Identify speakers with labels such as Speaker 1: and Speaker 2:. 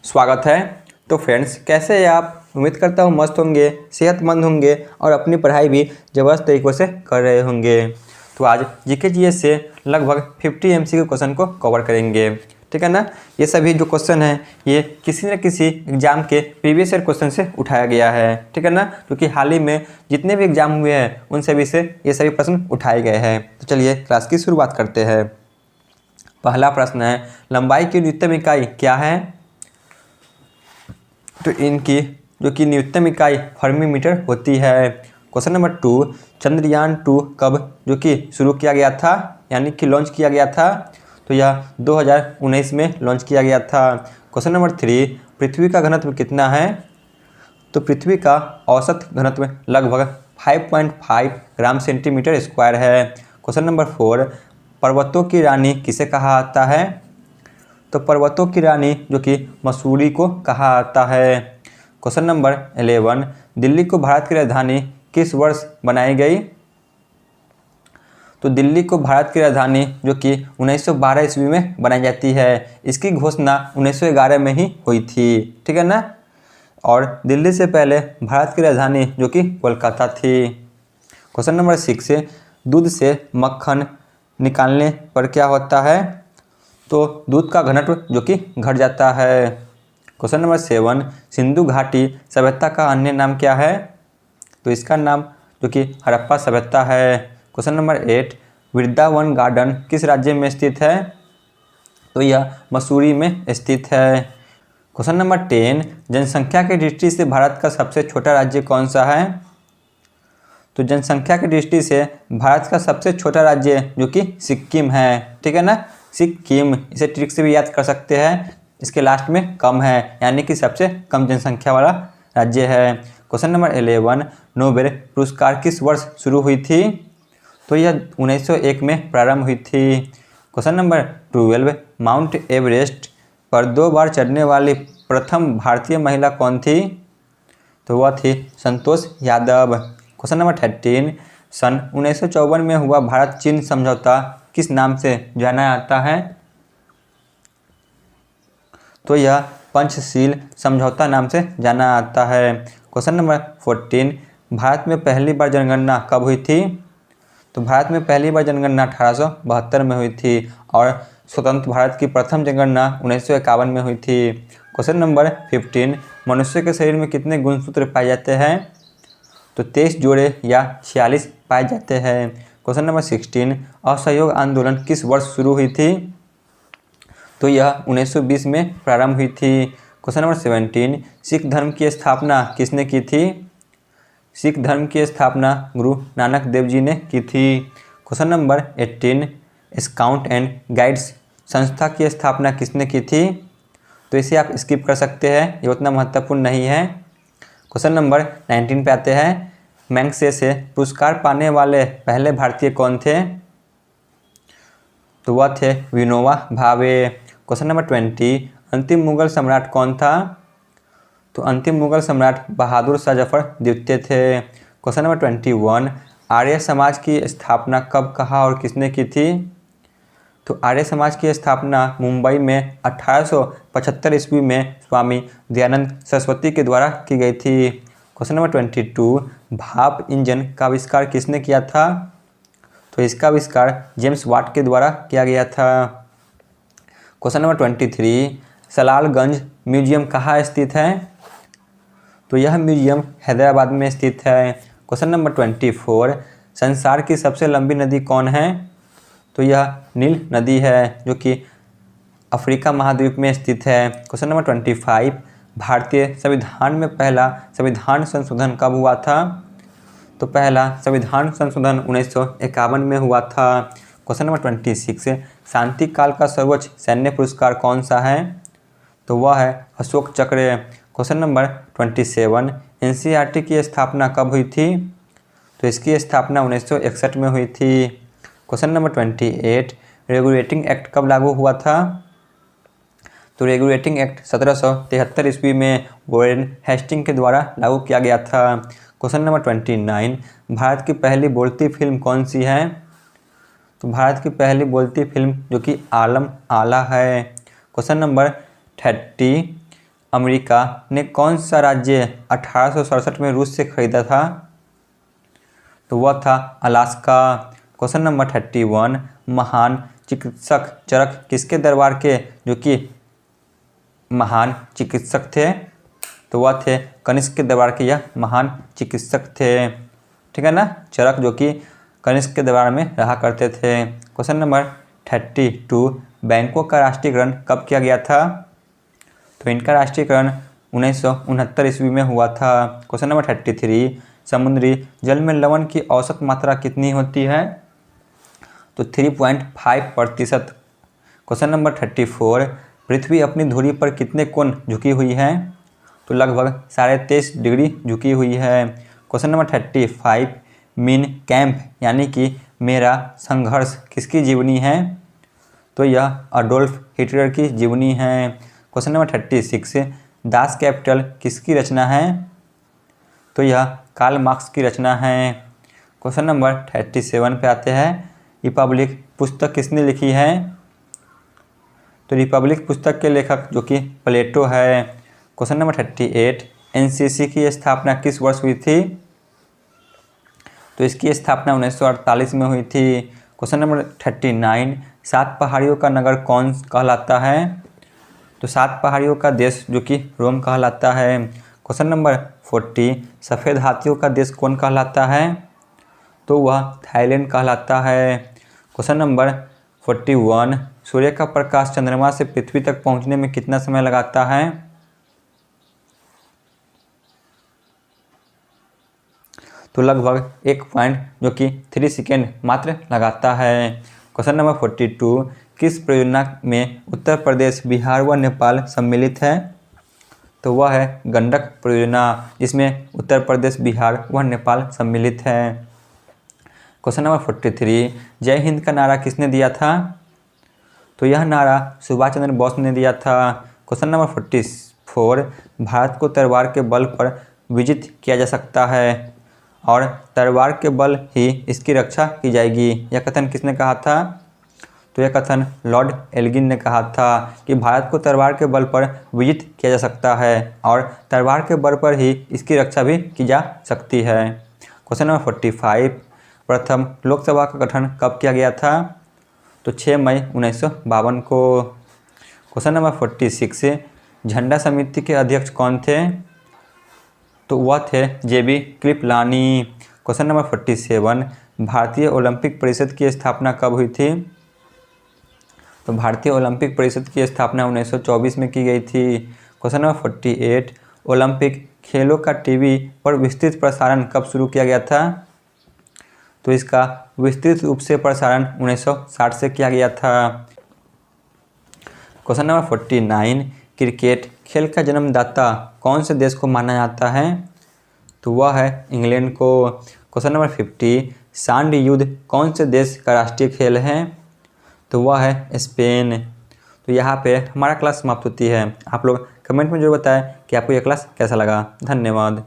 Speaker 1: स्वागत है। तो फ्रेंड्स, कैसे हैं आप? उम्मीद करता हूँ मस्त होंगे, सेहतमंद होंगे और अपनी पढ़ाई भी ज़बरदस्त तरीक़ों से कर रहे होंगे। तो आज जीके जीएस से लगभग 50 एमसीक्यू क्वेश्चन को कवर करेंगे, ठीक है ना। ये सभी जो क्वेश्चन हैं ये किसी न किसी एग्ज़ाम के प्रीवियस ईयर क्वेश्चन से उठाया गया है, ठीक है ना। क्योंकि हाल ही में जितने भी एग्ज़ाम हुए हैं उन सभी से ये सभी प्रश्न उठाए गए हैं। तो चलिए क्लास की शुरुआत करते हैं। पहला प्रश्न है, लंबाई की न्यूनतम इकाई क्या है? तो इनकी जो कि न्यूनतम इकाई फर्मी मीटर होती है। क्वेश्चन नंबर 2, चंद्रयान 2 कब जो कि शुरू किया गया था, यानी कि लॉन्च किया गया था? तो यह 2019 में लॉन्च किया गया था। क्वेश्चन नंबर 3, पृथ्वी का घनत्व कितना है? तो पृथ्वी का औसत घनत्व लगभग 5.5 ग्राम सेंटीमीटर स्क्वायर है। क्वेश्चन नंबर 4, पर्वतों की रानी किसे कहा जाता है? तो पर्वतों की रानी जो कि मसूरी को कहा जाता है। क्वेश्चन नंबर 11, दिल्ली को भारत की राजधानी किस वर्ष बनाई गई? तो दिल्ली को भारत की राजधानी जो कि 1912 ईस्वी में बनाई जाती है। इसकी घोषणा 1911 में ही हुई थी, ठीक है ना। और दिल्ली से पहले भारत की राजधानी जो कि कोलकाता थी। क्वेश्चन नंबर 6, दूध से मक्खन निकालने पर क्या होता है? तो दूध का घनत्व जो कि घट जाता है। क्वेश्चन नंबर 7, सिंधु घाटी सभ्यता का अन्य नाम क्या है? तो इसका नाम जो कि हड़प्पा सभ्यता है। क्वेश्चन नंबर 8, वृंदावन गार्डन किस राज्य में स्थित है? तो यह मसूरी में स्थित है। क्वेश्चन नंबर 10, जनसंख्या की दृष्टि से भारत का सबसे छोटा राज्य कौन सा है? तो जनसंख्या की दृष्टि से भारत का सबसे छोटा राज्य जो कि सिक्किम है, ठीक है ना। सिक्किम, इसे ट्रिक से भी याद कर सकते हैं, इसके लास्ट में कम है, यानी कि सबसे कम जनसंख्या वाला राज्य है। क्वेश्चन नंबर 11, नोबेल पुरस्कार किस वर्ष शुरू हुई थी? तो यह 1901 में प्रारंभ हुई थी। क्वेश्चन नंबर 12, माउंट एवरेस्ट पर 2 बार चढ़ने वाली प्रथम भारतीय महिला कौन थी? तो वह थी संतोष यादव। क्वेश्चन नंबर 13, सन 1954 में हुआ भारत चीन समझौता किस नाम से जाना जाता है? तो यह पंचशील समझौता नाम से जाना जाता है। क्वेश्चन नंबर 14, भारत में पहली बार जनगणना कब हुई थी? तो भारत में पहली बार जनगणना 1872 में हुई थी और स्वतंत्र भारत की प्रथम जनगणना 1951 में हुई थी। क्वेश्चन नंबर 15, मनुष्य के शरीर में कितने गुणसूत्र पाए जाते हैं? तो 23 जोड़े या 46 पाए जाते हैं। क्वेश्चन नंबर 16, असहयोग आंदोलन किस वर्ष शुरू हुई थी? तो यह 1920 में प्रारंभ हुई थी। क्वेश्चन नंबर 17, सिख धर्म की स्थापना किसने की थी? सिख धर्म की स्थापना गुरु नानक देव जी ने की थी। Question number 18, scout and guides संस्था की स्थापना किसने की थी? तो इसे आप स्किप कर सकते हैं, ये उतना महत्वपूर्ण नहीं है। क्वेश्चन नंबर 19 पे आते हैं, मैग्सेसे पुरस्कार पाने वाले पहले भारतीय कौन थे? तो वह थे विनोबा भावे। क्वेश्चन नंबर 20, अंतिम मुगल सम्राट कौन था? तो अंतिम मुगल सम्राट बहादुर शाह जफर द्वितीय थे। क्वेश्चन नंबर 21, आर्य समाज की स्थापना कब, कहाँ और किसने की थी? तो आर्य समाज की स्थापना मुंबई में 1875 ईस्वी में स्वामी दयानंद सरस्वती के द्वारा की गई थी। क्वेश्चन नंबर 22, भाप इंजन का आविष्कार किसने किया था? तो इसका आविष्कार जेम्स वाट के द्वारा किया गया था। क्वेश्चन नंबर 23, सलालगंज म्यूजियम कहाँ स्थित है? तो यह म्यूजियम हैदराबाद में स्थित है। क्वेश्चन नंबर 24, संसार की सबसे लंबी नदी कौन है? तो यह नील नदी है जो कि अफ्रीका महाद्वीप में स्थित है। क्वेश्चन नंबर 25, भारतीय संविधान में पहला संविधान संशोधन कब हुआ था? तो पहला संविधान संशोधन 1951 में हुआ था। क्वेश्चन नंबर 26, शांति काल का सर्वोच्च सैन्य पुरस्कार कौन सा है? तो वह है अशोक चक्र। क्वेश्चन नंबर 27, एनसीईआरटी की स्थापना कब हुई थी? तो इसकी स्थापना 1961 में हुई थी। क्वेश्चन नंबर 28, रेगुलेटिंग एक्ट कब लागू हुआ था? तो रेगुलेटिंग एक्ट 1773 ईस्वी में वॉरेन हेस्टिंग के द्वारा लागू किया गया था। क्वेश्चन नंबर 29, भारत की पहली बोलती फिल्म कौन सी है? तो भारत की पहली बोलती फिल्म जो कि आलम आला है। क्वेश्चन नंबर 30, अमेरिका ने कौन सा राज्य 1867 में रूस से खरीदा था? तो वह था अलास्का। क्वेश्चन नंबर 31, महान चिकित्सक चरक किसके दरबार के जो कि महान चिकित्सक थे? तो वह थे कनिष्क के दरबार के यह महान चिकित्सक थे। ठीक है ना, चरक जो कि कनिष्क के दरबार में रहा करते थे। क्वेश्चन नंबर 32, बैंकों का राष्ट्रीयकरण कब किया गया था? तो इनका राष्ट्रीयकरण 1969 ईस्वी में हुआ था। क्वेश्चन नंबर 33, समुद्री जल में लवण की औसत मात्रा कितनी होती है? तो 3.5%। क्वेश्चन नंबर 34, पृथ्वी अपनी धुरी पर कितने कोण झुकी हुई है? तो लगभग 23.5 डिग्री झुकी हुई है। क्वेश्चन नंबर 35, मीन कैंप यानी कि मेरा संघर्ष किसकी जीवनी है? तो यह अडोल्फ हिटलर की जीवनी है। क्वेश्चन नंबर 36, दास कैपिटल किसकी रचना है? तो यह कार्ल मार्क्स की रचना है। क्वेश्चन नंबर 37 पे आते हैं, रिपब्लिक पुस्तक किसने लिखी है? तो रिपब्लिक पुस्तक के लेखक जो कि प्लेटो है। क्वेश्चन नंबर 38, एनसीसी की स्थापना किस वर्ष हुई थी? तो इसकी स्थापना 1948 में हुई थी। क्वेश्चन नंबर 39, 7 पहाड़ियों का नगर कौन कहलाता है? तो 7 पहाड़ियों का देश जो कि रोम कहलाता है। क्वेश्चन नंबर 40, सफ़ेद हाथियों का देश कौन कहलाता है? तो वह थाईलैंड कहलाता है। क्वेश्चन नंबर 41, सूर्य का प्रकाश चंद्रमा से पृथ्वी तक पहुंचने में कितना समय लगाता है? तो लगभग 1.3 सेकेंड मात्र लगाता है। क्वेश्चन नंबर 42, किस परियोजना में उत्तर प्रदेश, बिहार व नेपाल सम्मिलित है? तो वह है गंडक परियोजना, जिसमें उत्तर प्रदेश, बिहार व नेपाल सम्मिलित है। क्वेश्चन नंबर 43, जय हिंद का नारा किसने दिया था? तो यह नारा सुभाष चंद्र बोस ने दिया था। क्वेश्चन नंबर 44, भारत को तलवार के बल पर विजित किया जा सकता है और तलवार के बल ही इसकी रक्षा की जाएगी, यह कथन किसने कहा था? तो यह कथन लॉर्ड एल्गिन ने कहा था कि भारत को तलवार के बल पर विजित किया जा सकता है और तलवार के बल पर ही इसकी रक्षा भी की जा सकती है। क्वेश्चन नंबर 45, प्रथम लोकसभा का गठन कब किया गया था? तो 6 मई 1952 को। क्वेश्चन नंबर 46, झंडा समिति के अध्यक्ष कौन थे? तो वह थे जेबी कृपलानी। क्वेश्चन नंबर 47, भारतीय ओलंपिक परिषद की स्थापना कब हुई थी? तो भारतीय ओलंपिक परिषद की स्थापना 1924 में की गई थी। क्वेश्चन नंबर 48, ओलंपिक खेलों का टीवी पर विस्तृत प्रसारण कब शुरू किया गया था? तो इसका विस्तृत रूप से प्रसारण 1960 से किया गया था। क्वेश्चन नंबर 49, क्रिकेट खेल का जन्मदाता कौन से देश को माना जाता है? तो वह है इंग्लैंड को। क्वेश्चन नंबर 50, सांड युद्ध कौन से देश का राष्ट्रीय खेल है? तो वह है स्पेन। तो यहाँ पे हमारा क्लास समाप्त होती है। आप लोग कमेंट में जरूर बताएं कि आपको यह क्लास कैसा लगा। धन्यवाद।